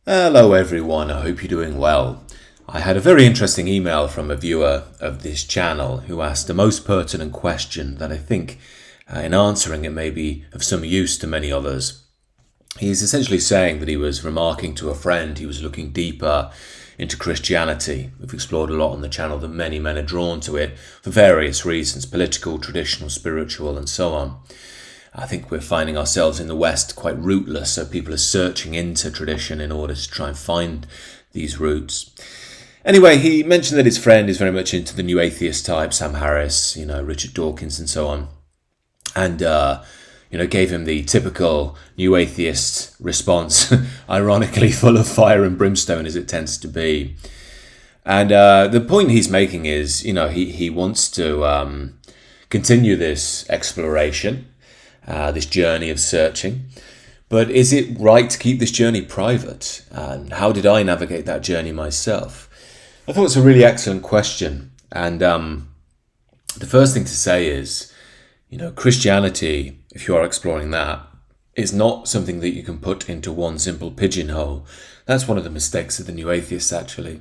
Hello everyone, I hope you're doing well. I had a very interesting email from a viewer of this channel who asked the most pertinent question that I think in answering it may be of some use to many others. He's essentially saying that he was remarking to a friend he was looking deeper into Christianity. We've explored a lot on the channel that many men are drawn to it for various reasons, political, traditional, spiritual and so on. I think we're finding ourselves in the West quite rootless, so people are searching into tradition in order to try and find these roots. Anyway, he mentioned that his friend is very much into the new atheist type, Sam Harris, Richard Dawkins and so on. And, gave him the typical new atheist response, ironically full of fire and brimstone as it tends to be. And the point he's making is, he wants to continue this exploration, this journey of searching. But is it right to keep this journey private? And how did I navigate that journey myself? I thought it's a really excellent question. And the first thing to say is, Christianity, if you are exploring that, is not something that you can put into one simple pigeonhole. That's one of the mistakes of the new atheists, actually.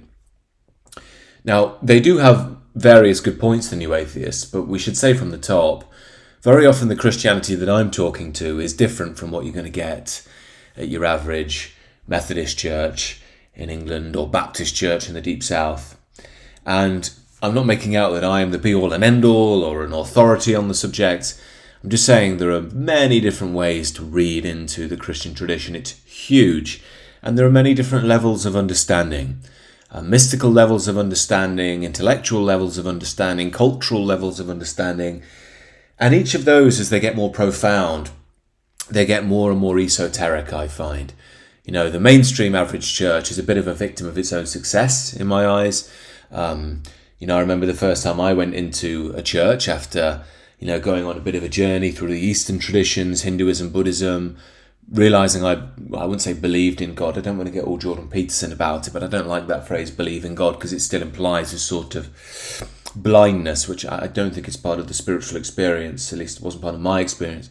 Now, they do have various good points, the new atheists, but we should say from the top, very often the Christianity that I'm talking to is different from what you're going to get at your average Methodist church in England or Baptist church in the Deep South. And I'm not making out that I am the be-all and end-all or an authority on the subject. I'm just saying there are many different ways to read into the Christian tradition. It's huge. And there are many different levels of understanding. Mystical levels of understanding, intellectual levels of understanding, cultural levels of understanding. And each of those, as they get more profound, they get more and more esoteric, I find. The mainstream average church is a bit of a victim of its own success, in my eyes. I remember the first time I went into a church after, going on a bit of a journey through the Eastern traditions, Hinduism, Buddhism, realizing I wouldn't say believed in God. I don't want to get all Jordan Peterson about it, but I don't like that phrase, believe in God, because it still implies a sort of blindness, which I don't think is part of the spiritual experience. At least it wasn't part of my experience.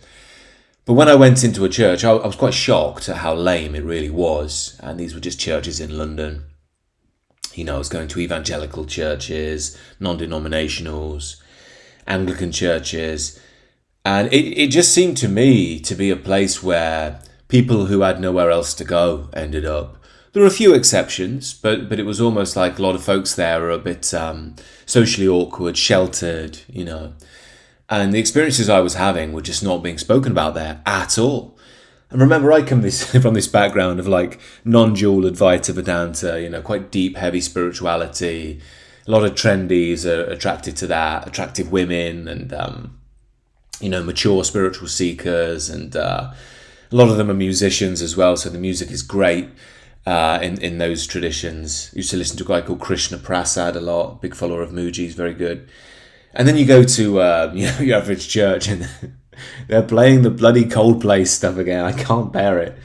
But when I went into a church, I was quite shocked at how lame it really was. And these were just churches in London. I was going to evangelical churches, non-denominationals, Anglican churches. And it just seemed to me to be a place where people who had nowhere else to go ended up. There were a few exceptions, but it was almost like a lot of folks there were a bit socially awkward, sheltered, And the experiences I was having were just not being spoken about there at all. And remember, I come from this background of like non-dual Advaita Vedanta, quite deep, heavy spirituality. A lot of trendies are attracted to that, attractive women and, mature spiritual seekers. And a lot of them are musicians as well, so the music is great in those traditions. I used to listen to a guy called Krishna Prasad a lot, big follower of Muji's, very good. And then you go to your average church and they're playing the bloody Coldplay stuff again. I can't bear it.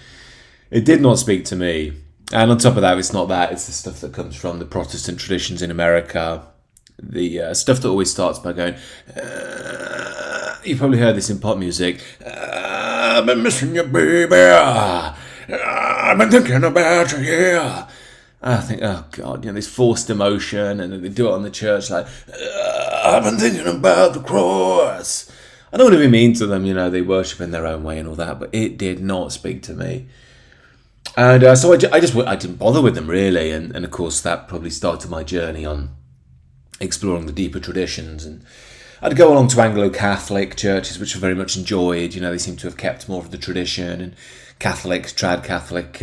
It did not speak to me. And on top of that, it's not that. It's the stuff that comes from the Protestant traditions in America. The stuff that always starts by going, you've probably heard this in pop music. I've been missing you, baby. I've been thinking about you, yeah. I think, oh God, this forced emotion, and they do it on the church like, I've been thinking about the cross. I don't want to be mean to them, they worship in their own way and all that, but it did not speak to me. And so I didn't bother with them really, and of course that probably started my journey on exploring the deeper traditions. And I'd go along to Anglo-Catholic churches, which I very much enjoyed. They seem to have kept more of the tradition, and Catholic, trad Catholic,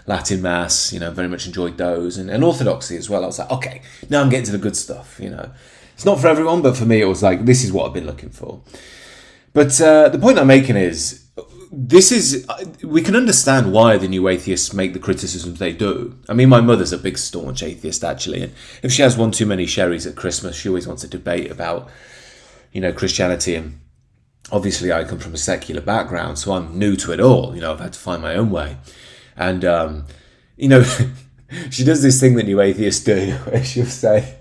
Latin Mass, very much enjoyed those, and Orthodoxy as well. I was like, okay, now I'm getting to the good stuff, It's not for everyone, but for me it was like, this is what I've been looking for. But the point I'm making is, we can understand why the new atheists make the criticisms they do. I mean, my mother's a big staunch atheist, actually, and if she has one too many sherries at Christmas, she always wants a debate about, Christianity. And obviously I come from a secular background, so I'm new to it all. I've had to find my own way. And, she does this thing that new atheists do, where she'll say,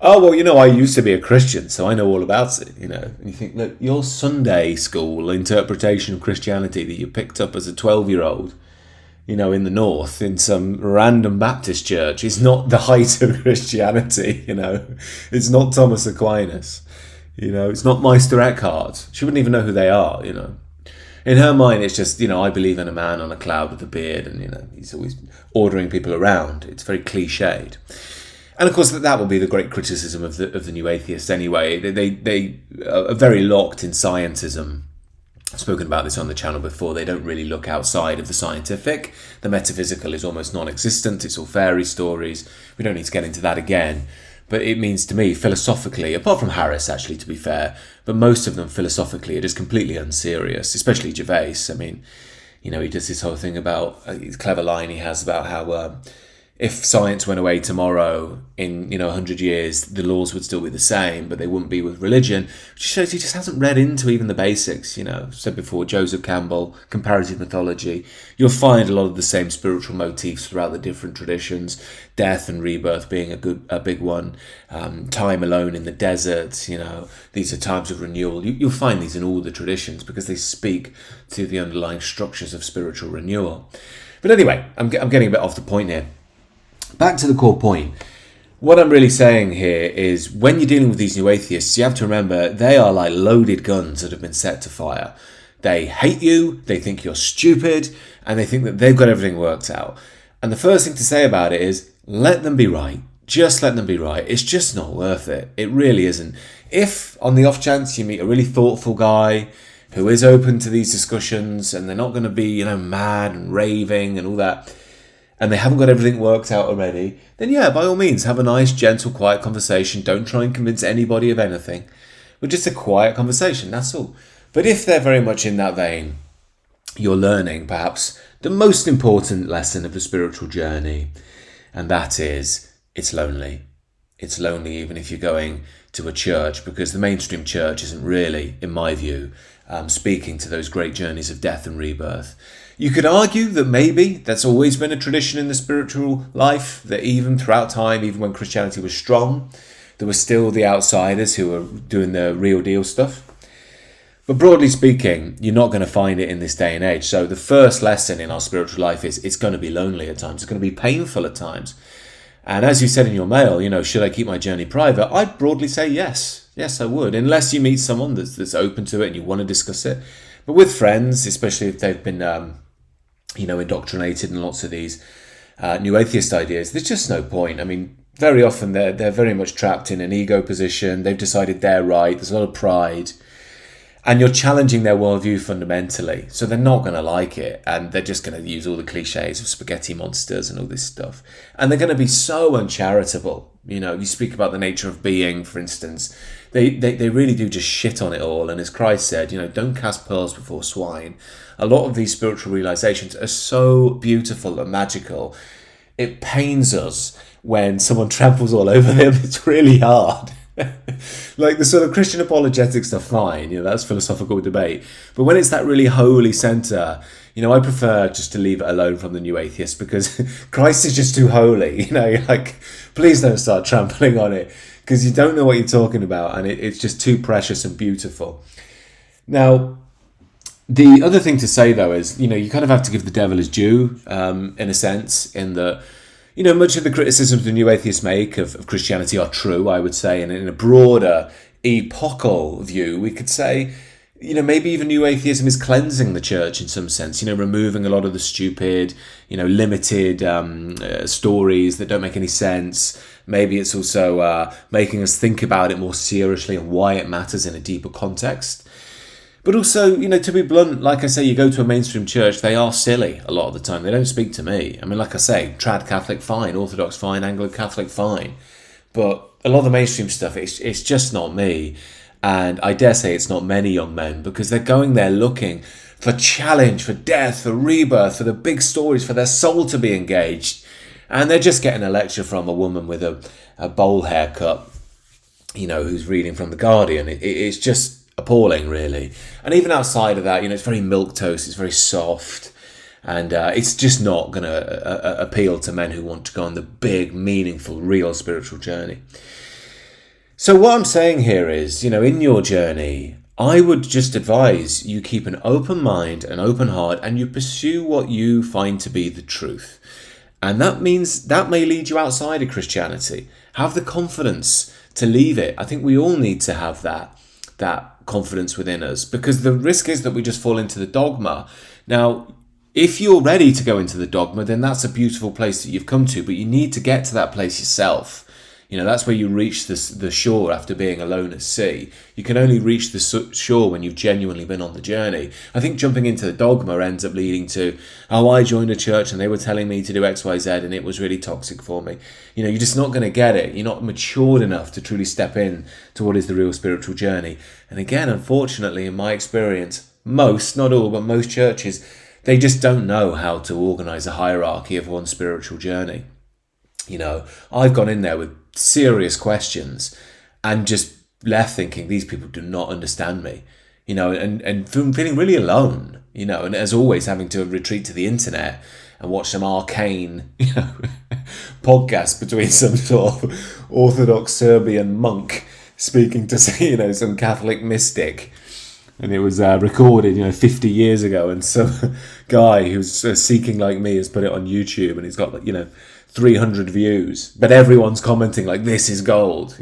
oh, well, I used to be a Christian, so I know all about it, And you think, look, your Sunday school interpretation of Christianity that you picked up as a 12-year-old, in the north, in some random Baptist church, is not the height of Christianity, It's not Thomas Aquinas, it's not Meister Eckhart. She wouldn't even know who they are, In her mind, it's just, I believe in a man on a cloud with a beard and, he's always ordering people around. It's very cliched. And of course, that will be the great criticism of the new atheists anyway. They are very locked in scientism. I've spoken about this on the channel before. They don't really look outside of the scientific. The metaphysical is almost non-existent. It's all fairy stories. We don't need to get into that again. But it means to me, philosophically, apart from Harris, actually, to be fair, but most of them philosophically are just completely unserious, especially Gervais. I mean, he does this whole thing about, his clever line he has about how if science went away tomorrow, in 100 years, the laws would still be the same, but they wouldn't be with religion, which shows he just hasn't read into even the basics. I've said before, Joseph Campbell, comparative mythology. You'll find a lot of the same spiritual motifs throughout the different traditions. Death and rebirth being a big one. Time alone in the desert. These are times of renewal. You'll find these in all the traditions because they speak to the underlying structures of spiritual renewal. But anyway, I'm getting a bit off the point here. Back to the core point. What I'm really saying here is when you're dealing with these new atheists, you have to remember they are like loaded guns that have been set to fire. They hate you, they think you're stupid, and they think that they've got everything worked out. And the first thing to say about it is, let them be right. Just let them be right. It's just not worth it. It really isn't. If, on the off chance, you meet a really thoughtful guy who is open to these discussions and they're not going to be, mad and raving and all that, and they haven't got everything worked out already, then yeah, by all means, have a nice, gentle, quiet conversation. Don't try and convince anybody of anything. But just a quiet conversation, that's all. But if they're very much in that vein, you're learning perhaps the most important lesson of the spiritual journey, and that is, it's lonely. It's lonely even if you're going to a church, because the mainstream church isn't really, in my view, speaking to those great journeys of death and rebirth. You could argue that maybe that's always been a tradition in the spiritual life, that even throughout time, even when Christianity was strong, there were still the outsiders who were doing the real deal stuff. But broadly speaking, you're not going to find it in this day and age. So the first lesson in our spiritual life is it's going to be lonely at times. It's going to be painful at times. And as you said in your mail, should I keep my journey private? I'd broadly say yes. Yes, I would. Unless you meet someone that's open to it and you want to discuss it. But with friends, especially if they've been indoctrinated in lots of these new atheist ideas, there's just no point. I mean, very often they're very much trapped in an ego position. They've decided they're right. There's a lot of pride. And you're challenging their worldview fundamentally. So they're not going to like it. And they're just going to use all the cliches of spaghetti monsters and all this stuff. And they're going to be so uncharitable. You speak about the nature of being, for instance. They really do just shit on it all. And as Christ said, don't cast pearls before swine. A lot of these spiritual realizations are so beautiful and magical. It pains us when someone tramples all over them. It's really hard. Like the sort of Christian apologetics are fine, that's philosophical debate. But when it's that really holy center, I prefer just to leave it alone from the new atheists, because Christ is just too holy. Please don't start trampling on it, because you don't know what you're talking about, and it's just too precious and beautiful. Now, the other thing to say, though, is, you kind of have to give the devil his due, in a sense, in that, much of the criticisms the new atheists make of Christianity are true, I would say, and in a broader epochal view, we could say, maybe even new atheism is cleansing the church in some sense, removing a lot of the stupid, limited stories that don't make any sense. Maybe it's also making us think about it more seriously and why it matters in a deeper context. But also, to be blunt, like I say, you go to a mainstream church, they are silly a lot of the time. They don't speak to me. I mean, like I say, trad Catholic, fine. Orthodox, fine. Anglo-Catholic, fine. But a lot of the mainstream stuff, it's just not me. And I dare say it's not many young men, because they're going there looking for challenge, for death, for rebirth, for the big stories, for their soul to be engaged. And they're just getting a lecture from a woman with a bowl haircut, who's reading from The Guardian. It's just appalling, really. And even outside of that, it's very milquetoast, it's very soft, and it's just not going to appeal to men who want to go on the big, meaningful, real spiritual journey. So what I'm saying here is, in your journey, I would just advise you keep an open mind, an open heart, and you pursue what you find to be the truth. And that means that may lead you outside of Christianity. Have the confidence to leave it. I think we all need to have that confidence within us, because the risk is that we just fall into the dogma. Now, if you're ready to go into the dogma, then that's a beautiful place that you've come to, but you need to get to that place yourself. That's where you reach the shore after being alone at sea. You can only reach the shore when you've genuinely been on the journey. I think jumping into the dogma ends up leading to, I joined a church and they were telling me to do X, Y, Z and it was really toxic for me. You're just not going to get it. You're not matured enough to truly step in to what is the real spiritual journey. And again, unfortunately, in my experience, most, not all, but most churches, they just don't know how to organise a hierarchy of one's spiritual journey. I've gone in there with serious questions and just left thinking these people do not understand me, and feeling really alone, and as always having to retreat to the internet and watch some arcane, podcast between some sort of Orthodox Serbian monk speaking to, some Catholic mystic. And it was recorded, 50 years ago, and some guy who's seeking like me has put it on YouTube, and he's got 300 views, but everyone's commenting like this is gold.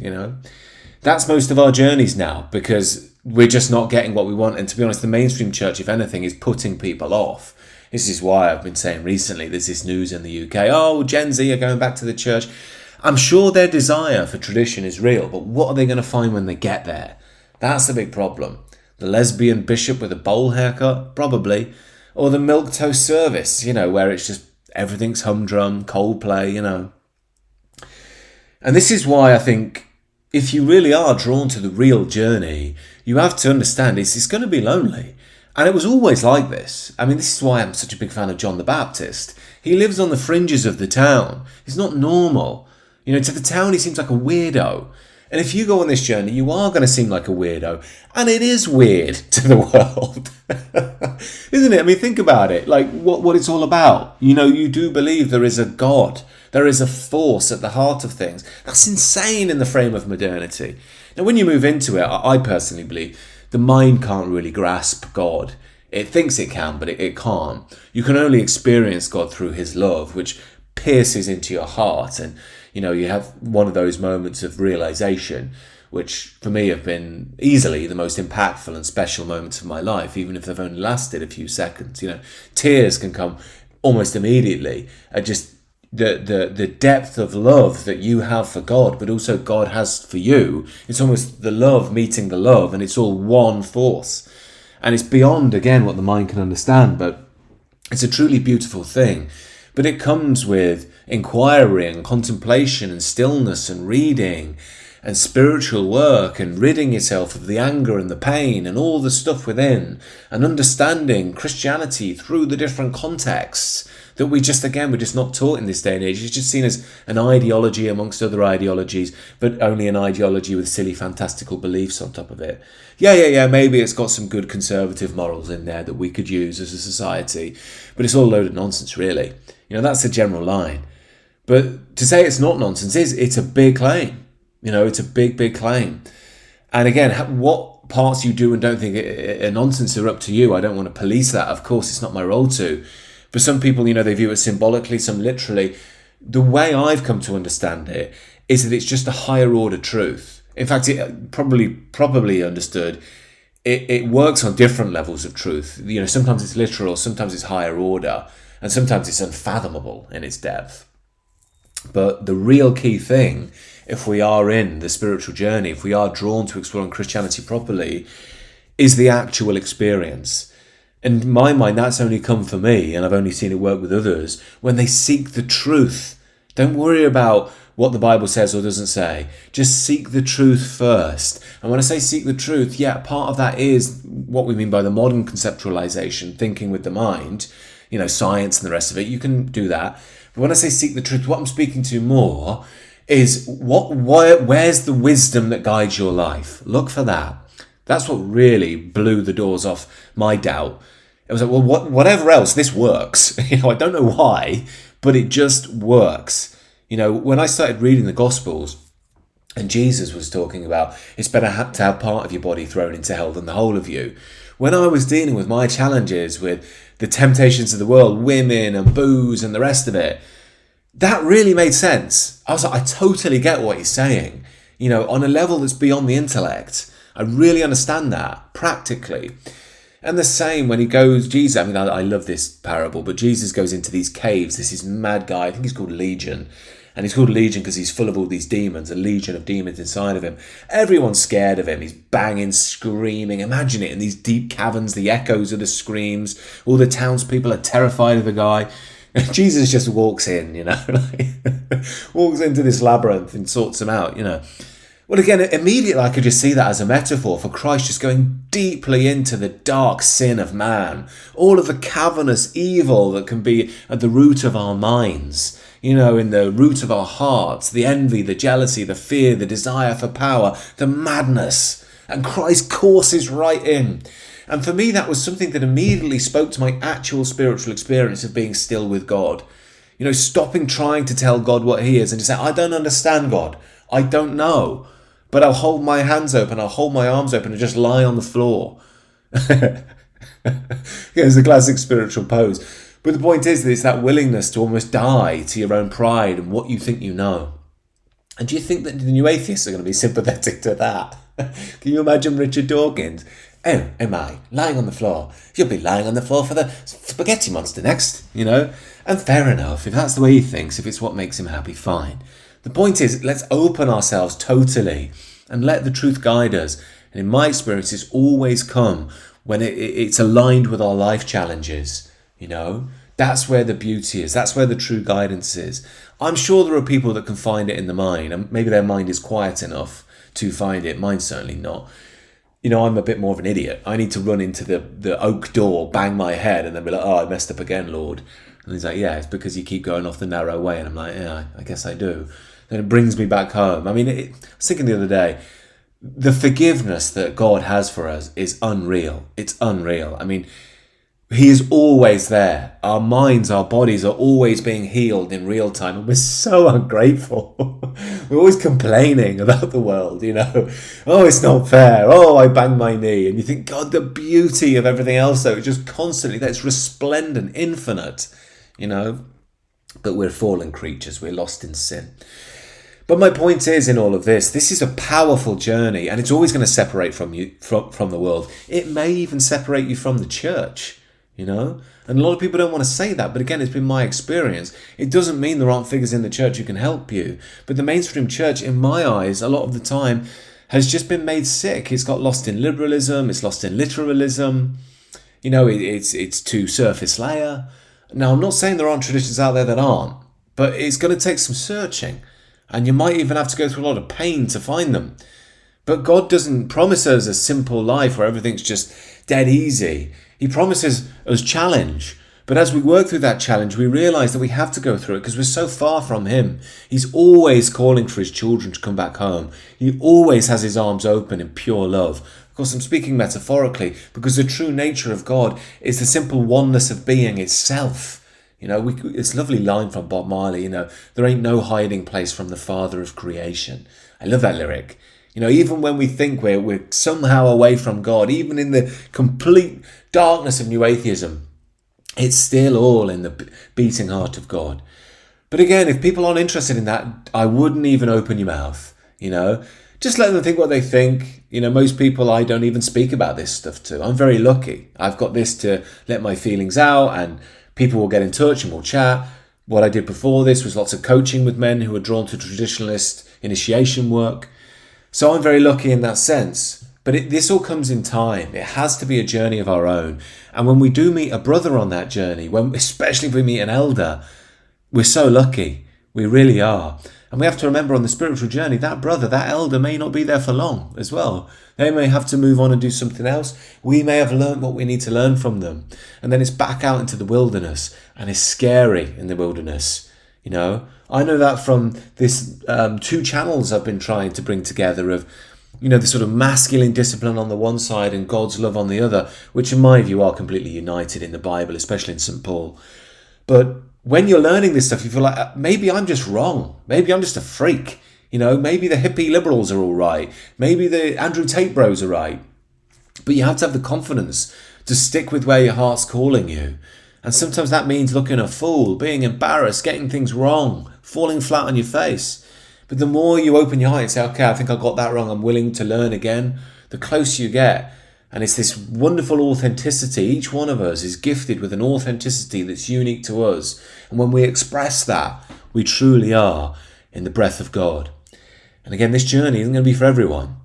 That's most of our journeys now, because we're just not getting what we want. And to be honest, the mainstream church, if anything, is putting people off. This is why I've been saying recently, there's this news in the UK, Gen Z are going back to the church. I'm sure their desire for tradition is real, but what are they going to find when they get there? That's the big problem. The lesbian bishop with a bowl haircut? Probably. Or the milquetoast service, where it's just everything's humdrum, Coldplay, And this is why I think if you really are drawn to the real journey, you have to understand it's going to be lonely. And it was always like this. I mean, this is why I'm such a big fan of John the Baptist. He lives on the fringes of the town. He's not normal. To the town, he seems like a weirdo. And if you go on this journey, you are going to seem like a weirdo. And it is weird to the world. Isn't it? I mean, think about it. Like what it's all about. You do believe there is a God. There is a force at the heart of things. That's insane in the frame of modernity. Now, when you move into it, I personally believe the mind can't really grasp God. It thinks it can, but it can't. You can only experience God through his love, which pierces into your heart. And you have one of those moments of realization, which for me have been easily the most impactful and special moments of my life, even if they've only lasted a few seconds. Tears can come almost immediately at just the depth of love that you have for God, but also God has for you. It's almost the love meeting the love, and it's all one force. And it's beyond, again, what the mind can understand, but it's a truly beautiful thing. But it comes with inquiry and contemplation and stillness and reading and spiritual work and ridding yourself of the anger and the pain and all the stuff within, and understanding Christianity through the different contexts that we're just not taught in this day and age. It's just seen as an ideology amongst other ideologies, but only an ideology with silly fantastical beliefs on top of it. Yeah, maybe it's got some good conservative morals in there that we could use as a society, but it's all a load of nonsense, really. That's the general line. But to say it's not nonsense it's a big claim. It's a big, big claim. And again, what parts you do and don't think are nonsense are up to you. I don't want to police that. Of course, it's not my role to. But some people, they view it symbolically, some literally. The way I've come to understand it is that it's just a higher order truth. In fact, it probably understood, it works on different levels of truth. Sometimes it's literal, sometimes it's higher order, and sometimes it's unfathomable in its depth. But the real key thing, if we are in the spiritual journey, if we are drawn to exploring Christianity properly, is the actual experience. In my mind, that's only come for me, and I've only seen it work with others, when they seek the truth. Don't worry about what the Bible says or doesn't say. Just seek the truth first. And when I say seek the truth, part of that is what we mean by the modern conceptualization, thinking with the mind, science and the rest of it. You can do that. But when I say seek the truth, what I'm speaking to more is where's the wisdom that guides your life? Look for that. That's what really blew the doors off my doubt. It was like, well, whatever else, this works. I don't know why, but it just works. When I started reading the Gospels, And Jesus was talking about it's better to have part of your body thrown into hell than the whole of you. When I was dealing with my challenges with the temptations of the world, women and booze and the rest of it, that really made sense. I was like, I totally get what he's saying. On a level that's beyond the intellect. I really understand that practically. And the same when Jesus, I love this parable, but Jesus goes into these caves. This mad guy, I think he's called Legion. And he's called Legion because he's full of all these demons, a legion of demons inside of him. Everyone's scared of him. He's banging, screaming. Imagine it in these deep caverns, the echoes of the screams. All the townspeople are terrified of the guy. And Jesus just walks in, walks into this labyrinth and sorts them out, Well, again, immediately I could just see that as a metaphor for Christ just going deeply into the dark sin of man. All of the cavernous evil that can be at the root of our minds. In the root of our hearts, the envy, the jealousy, the fear, the desire for power, the madness. And Christ courses right in. And for me, that was something that immediately spoke to my actual spiritual experience of being still with God. Stopping trying to tell God what he is and just say, I don't understand God. I don't know. But I'll hold my hands open, I'll hold my arms open and just lie on the floor. It's a classic spiritual pose. But the point is that it's that willingness to almost die to your own pride and what you think you know. And do you think that the new atheists are going to be sympathetic to that? Can you imagine Richard Dawkins? Oh, am I? Lying on the floor. You'll be lying on the floor for the spaghetti monster next, And fair enough, if that's the way he thinks, if it's what makes him happy, fine. The point is, let's open ourselves totally and let the truth guide us. And in my experience, it's always come when it's aligned with our life challenges, That's where the beauty is. That's where the true guidance is. I'm sure there are people that can find it in the mind, and maybe their mind is quiet enough to find it. Mine's certainly not. I'm a bit more of an idiot. I need to run into the oak door, bang my head, and then be like, oh, I messed up again, Lord. And he's like, yeah, it's because you keep going off the narrow way. And I'm like, yeah, I guess I do. Then it brings me back home. I was thinking the other day, the forgiveness that God has for us is unreal. It's unreal. He is always there. Our minds, our bodies are always being healed in real time. And we're so ungrateful. We're always complaining about the world, Oh, it's not fair. Oh, I banged my knee. And you think, God, the beauty of everything else, though, it's just constantly, that's resplendent, infinite, But we're fallen creatures. We're lost in sin. But my point is, in all of this is a powerful journey, and it's always going to separate from you, from the world. It may even separate you from the church. And a lot of people don't want to say that, but again, it's been my experience. It doesn't mean there aren't figures in the church who can help you, but the mainstream church, in my eyes, a lot of the time has just been made sick. It's got lost in liberalism, it's lost in literalism, it's too surface layer. Now, I'm not saying there aren't traditions out there that aren't, but it's going to take some searching, and you might even have to go through a lot of pain to find them. But God doesn't promise us a simple life where everything's just dead easy. He promises us challenge. But as we work through that challenge, we realise that we have to go through it because we're so far from him. He's always calling for his children to come back home. He always has his arms open in pure love. Of course, I'm speaking metaphorically because the true nature of God is the simple oneness of being itself. It's a lovely line from Bob Marley, there ain't no hiding place from the Father of creation. I love that lyric. Even when we think we're somehow away from God, even in the complete darkness of new atheism, it's still all in the beating heart of God. But again, if people aren't interested in that, I wouldn't even open your mouth, Just let them think what they think. Most people I don't even speak about this stuff to. I'm very lucky. I've got this to let my feelings out, and people will get in touch and we'll chat. What I did before this was lots of coaching with men who were drawn to traditionalist initiation work. So I'm very lucky in that sense. But this all comes in time. It has to be a journey of our own. And when we do meet a brother on that journey, especially if we meet an elder, we're so lucky. We really are. And we have to remember on the spiritual journey, that brother, that elder may not be there for long as well. They may have to move on and do something else. We may have learned what we need to learn from them. And then it's back out into the wilderness. And it's scary in the wilderness. I know that from this 2 channels I've been trying to bring together of, the sort of masculine discipline on the one side and God's love on the other, which in my view are completely united in the Bible, especially in St. Paul. But when you're learning this stuff, you feel like, maybe I'm just wrong. Maybe I'm just a freak. You know, maybe the hippie liberals are all right. Maybe the Andrew Tate bros are right. But you have to have the confidence to stick with where your heart's calling you. And sometimes that means looking a fool, being embarrassed, getting things wrong, falling flat on your face. But the more you open your heart and say, okay, I think I got that wrong, I'm willing to learn again, the closer you get. And it's this wonderful authenticity. Each one of us is gifted with an authenticity that's unique to us. And when we express that, we truly are in the breath of God. And again, this journey isn't going to be for everyone.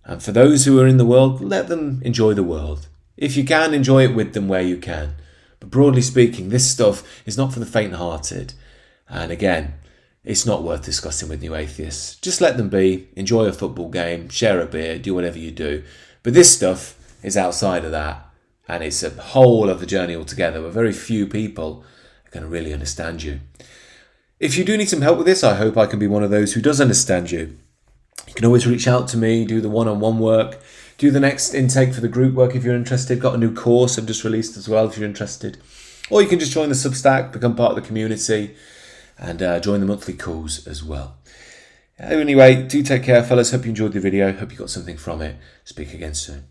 And for those who are in the world, let them enjoy the world. If you can, enjoy it with them where you can. But broadly speaking, this stuff is not for the faint-hearted. And again, it's not worth discussing with new atheists. Just let them be, enjoy a football game, share a beer, do whatever you do. But this stuff is outside of that. And it's a whole other journey altogether where very few people are going to really understand you. If you do need some help with this, I hope I can be one of those who does understand you. You can always reach out to me, do the one-on-one work, do the next intake for the group work if you're interested. Got a new course I've just released as well if you're interested. Or you can just join the Substack, become part of the community, and join the monthly calls as well. Anyway, do take care, fellas. Hope you enjoyed the video. Hope you got something from it. Speak again soon.